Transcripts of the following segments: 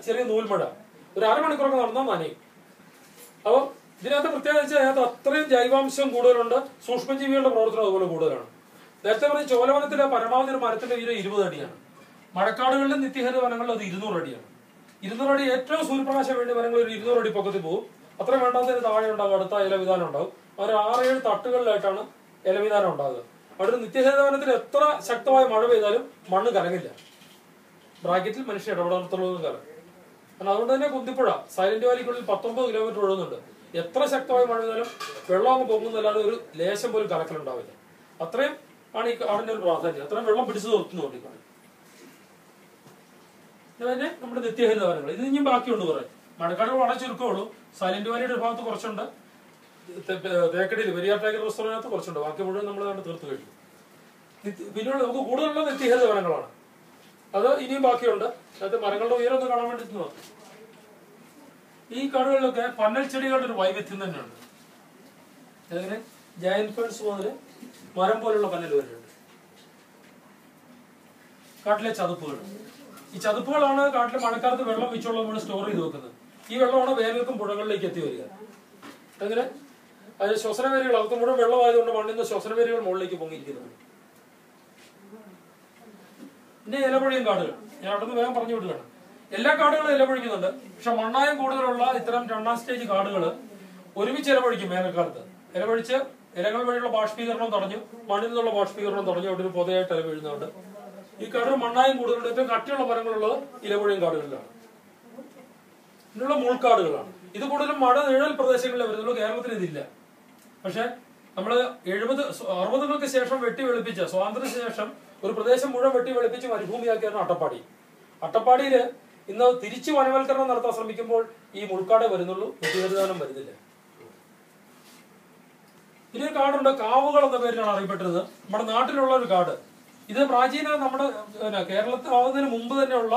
ചെറിയ നൂൽമഴ, ഒരു അരമണിക്കൂറൊക്കെ നടന്നാൽ നനയും. അപ്പോൾ ഇതിനകത്ത് പ്രത്യേകത വെച്ചാൽ അതിനകത്ത് അത്രയും ജൈവാംശം കൂടുതലുണ്ട്. സൂക്ഷ്മജീവികളുടെ പ്രവർത്തനം അതുപോലെ കൂടുതലാണ്. നേരത്തെ പറഞ്ഞ ചോലവനത്തിലെ പരമാവധി ഒരു മരത്തിന്റെ ഉയരം 20 അടിയാണ്. മഴക്കാടുകളിലും നിത്യഹരിത വനങ്ങളിലും അത് 200 അടിയാണ്. 200 അടി ഏറ്റവും സൂര്യപ്രകാശം വേണ്ടി വനങ്ങൾ ഒരു 200 അടി പൊക്കത്തിൽ പോകും. അത്ര വേണ്ടാത്തതിന് താഴെ ഉണ്ടാവും, അടുത്ത ഇലവിധാനം ഉണ്ടാവും. അവർ 6-7 തട്ടുകളിലായിട്ടാണ് ഇലവിധാനം ഉണ്ടാകുക. അവിടെ ഒരു നിത്യഹരിത വനത്തിൽ എത്ര ശക്തമായ മഴ പെയ്താലും മണ്ണ് കലങ്ങില്ല. ബ്രാക്കറ്റിൽ മനുഷ്യ ഇടപെടാത്തുള്ളതും കാലം. കാരണം അതുകൊണ്ട് തന്നെ കുന്തിപ്പുഴ സൈലന്റ് വാലിക്കുള്ളിൽ 19 കിലോമീറ്റർ ഒഴുകുന്നുണ്ട്. എത്ര ശക്തമായി മഴ പെയ്താലും വെള്ളം അങ്ങ് പോകുന്നതല്ലാതെ ഒരു ലേശം പോലും കലക്കലുണ്ടാവില്ല. അത്രയും ആണ് ഈ കാടിന്റെ ഒരു പ്രാധാന്യം. അത്രയും വെള്ളം പിടിച്ചു നിർത്തുന്നുണ്ട് ഈ കാട്. പിന്നെ നമ്മുടെ നിത്യഹരിത വനങ്ങൾ ഇത് ഇനിയും ബാക്കിയുണ്ട് കുറെ. മഴക്കാടുകൾ വളരെ ചുരുക്കമുള്ളൂ. സൈലന്റ് വാലിയുടെ ഒരു ഭാഗത്ത് കുറച്ചുണ്ട്, തേക്കടിയിൽ പെരിയാർ ടൈഗർ റിസർവിനകത്ത് കുറച്ചുണ്ട്. ബാക്കി മുഴുവൻ നമ്മൾ കണ്ട് തീർത്തു കഴിഞ്ഞു. പിന്നീട് നമുക്ക് കൂടുതലുള്ള നിത്യഹരിത വനങ്ങളാണ്. അത് ഇനിയും ബാക്കിയുണ്ട്. അതിനകത്ത് മരങ്ങളുടെ ഉയരം ഒന്ന് കാണാൻ വേണ്ടി നോക്കാം. ഈ കാടുകളിലൊക്കെ പന്നൽ ചെടികളുടെ ഒരു വൈവിധ്യം തന്നെയുണ്ട്. അങ്ങനെ ജയന്റ് ഫേൺസ് മുതൽ മരം പോലുള്ള പന്നൽ വരുന്നുണ്ട്. കാട്ടിലെ ചതുപ്പുകൾ, ഈ ചതുപ്പുകളാണ് കാട്ടിലെ മഴക്കാലത്ത് വെള്ളം വെച്ചുള്ള നമ്മൾ സ്റ്റോർ ചെയ്ത് വെക്കുന്നത്. ഈ വെള്ളമാണ് വേനൽക്കും പുഴകളിലേക്ക് എത്തി വരിക. അങ്ങനെ അത് ശ്വസനവേരികൾ, അകത്ത് മുഴുവൻ വെള്ളമായതുകൊണ്ട് മണ്ണിൽ നിന്ന് ശ്വസനവേരികൾ മുകളിലേക്ക് പൊങ്ങിയിരിക്കുന്നത്. പിന്നെ ഇലപൊഴിയും കാടുകൾ, ഞാൻ അവിടെ നിന്ന് വേഗം പറഞ്ഞു വിടുകയാണ്. എല്ലാ കാടുകളും ഇലപൊഴിക്കുന്നുണ്ട്. പക്ഷെ മണ്ണായം കൂടുതലുള്ള ഇത്തരം 2ാം സ്റ്റേജ് കാടുകൾ ഒരുമിച്ച് ഇലപൊഴിക്കും. വേനൽക്കാലത്ത് ഇലപൊഴിച്ച് ഇലകൾ വഴിയുള്ള ബാഷ്പീകരണം തടഞ്ഞു, മണ്ണിൽ നിന്നുള്ള ബാഷ്പീകരണം തടഞ്ഞു അവിടെ ഒരു പൊതയായിട്ട് ഇല വീഴുന്നുണ്ട്. ഈ കാടുകൾ മണ്ണായം കൂടുതലുള്ള ഏറ്റവും കട്ടിയുള്ള മരങ്ങളുള്ളത് ഇലപൊഴിയും കാടുകളിലാണ്. ഇതിനുള്ള മുൾക്കാടുകളാണ്. ഇത് കൂടുതലും മഴ നിഴൽ പ്രദേശങ്ങളിലെ വരുന്നുള്ളൂ. കേരളത്തിൽ ഇതില്ല. പക്ഷെ നമ്മള് 60-കൾക്ക് ശേഷം വെട്ടി വെളുപ്പിച്ച, സ്വാതന്ത്ര്യത്തിന് ശേഷം ഒരു പ്രദേശം മുഴുവൻ വെട്ടി വെളുപ്പിച്ച് മരുഭൂമിയാക്കിയാണ് അട്ടപ്പാടി. അട്ടപ്പാടിയില് ഇന്ന് തിരിച്ചു വനവൽക്കരണം നടത്താൻ ശ്രമിക്കുമ്പോൾ ഈ മുൾക്കാടേ വരുന്നുള്ളൂ, നിത്യഹരിതവനം വരുന്നില്ല. ഇനി ഒരു കാടുണ്ട്, കാവുകൾ എന്ന പേരിലാണ് അറിയപ്പെട്ടത്. നമ്മുടെ നാട്ടിലുള്ള ഒരു കാട്. ഇത് പ്രാചീന നമ്മുടെ കേരളത്തിലാവുന്നതിന് മുമ്പ് തന്നെയുള്ള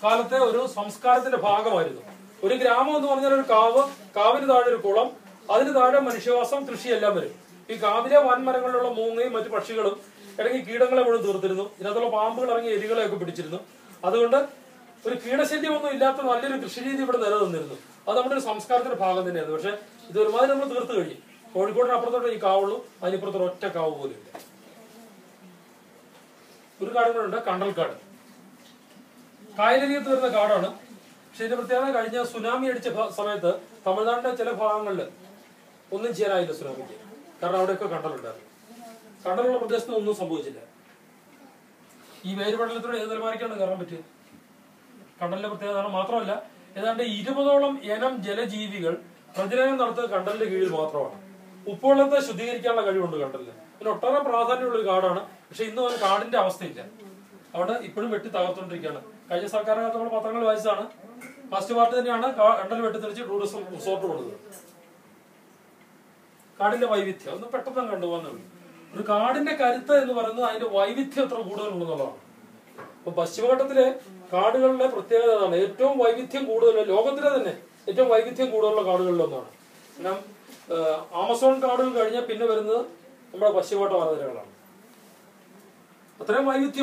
കാലത്തെ ഒരു സംസ്കാരത്തിന്റെ ഭാഗമായിരുന്നു. ഒരു ഗ്രാമം എന്ന് പറഞ്ഞാൽ ഒരു കാവ്, കാവിന് താഴെ ഒരു കുളം, അതിന് താഴെ മനുഷ്യവാസം, കൃഷിയെല്ലാം വരും. ഈ കാവിലെ വൻമരങ്ങളിലുള്ള മൂങ്ങയും മറ്റു പക്ഷികളും ഇറങ്ങി കീടങ്ങളെ മുഴുവൻ തീർത്തിരുന്നു. ഇതിനകത്തുള്ള പാമ്പുകൾ ഇറങ്ങി എലികളെയൊക്കെ പിടിച്ചിരുന്നു. അതുകൊണ്ട് ഒരു കീടശല്യമൊന്നും ഇല്ലാത്ത നല്ലൊരു കൃഷിരീതി ഇവിടെ നിലനിന്നിരുന്നു. അത് നമ്മുടെ ഒരു സംസ്കാരത്തിന്റെ ഭാഗം തന്നെയാണ്. പക്ഷെ ഇത് ഒരുമാതിരി നമ്മൾ തീർത്ത് കഴിയും. കോഴിക്കോടിന് അപ്പുറത്തോട്ട് ഈ കാവുള്ളൂ, അതിനിപ്പുറത്തോട്ട് ഒറ്റ കാവ് പോലും ഇല്ല. ഒരു കാടും കൂടെ ഉണ്ട്, കണ്ടൽക്കാട്. കായലരികത്ത് വരുന്ന കാടാണ്. പക്ഷെ ഇതിന്റെ പ്രത്യേകത കഴിഞ്ഞ സുനാമി അടിച്ച സമയത്ത് തമിഴ്നാടിന്റെ ചില ഭാഗങ്ങളിൽ ഒന്നും ചെയ്യാനായില്ല സുനാമിക്ക്. കാരണം അവിടെയൊക്കെ കണ്ടലുണ്ടായിരുന്നു. കണ്ടലുള്ള പ്രദേശത്ത് ഒന്നും സംഭവിച്ചില്ല. ഈ വേരുപടലത്തോടെ ഏത് നിലവാരക്കാണ് കയറാൻ പറ്റിയത്? കണ്ടലിന്റെ പ്രത്യേകത മാത്രമല്ല, ഏതാണ്ട് 20ഓളം ഇനം ജലജീവികൾ പ്രജനനം നടത്തുന്നത് കണ്ടലിന്റെ കീഴിൽ മാത്രമാണ്. ഉപ്പുവെള്ളത്തെ ശുദ്ധീകരിക്കാനുള്ള കഴിവുണ്ട് കണ്ടലിന്. പിന്നെ ഒട്ടേറെ പ്രാധാന്യമുള്ള ഒരു കാടാണ്. പക്ഷെ ഇന്നും അതിന് കാടിന്റെ അവസ്ഥയില്ല. അവിടെ ഇപ്പോഴും വെട്ടി തകർത്തുകൊണ്ടിരിക്കുകയാണ്. കഴിഞ്ഞ സർക്കാരിനകത്ത് നമ്മൾ പത്രങ്ങൾ വായിച്ചതാണ്. ഫസ്റ്റ് പാർട്ടി തന്നെയാണ് കണ്ടൽ വെട്ടിത്തെറിച്ച് ടൂറിസം റിസോർട്ട് കൊടുത്തത്. കാടിന്റെ വൈവിധ്യം ഒന്ന് പെട്ടെന്ന് കണ്ടുപോകുന്നുള്ളൂ. ഒരു കാടിന്റെ കരുത്ത് എന്ന് പറയുന്നത് അതിന്റെ വൈവിധ്യം എത്ര കൂടുതലുണ്ടെന്നുള്ളതാണ്. അപ്പൊ പശ്ചിമഘട്ടത്തിലെ കാടുകളുടെ പ്രത്യേകത അതാണ്. ഏറ്റവും വൈവിധ്യം കൂടുതൽ, ലോകത്തിലെ തന്നെ ഏറ്റവും വൈവിധ്യം കൂടുതലുള്ള കാടുകളിലൊന്നാണ്. കാരണം ആമസോൺ കാടുകൾ കഴിഞ്ഞാൽ പിന്നെ വരുന്നത് നമ്മുടെ പശ്ചിമഘട്ട വനനിരകളാണ്. അത്രയും വൈവിധ്യം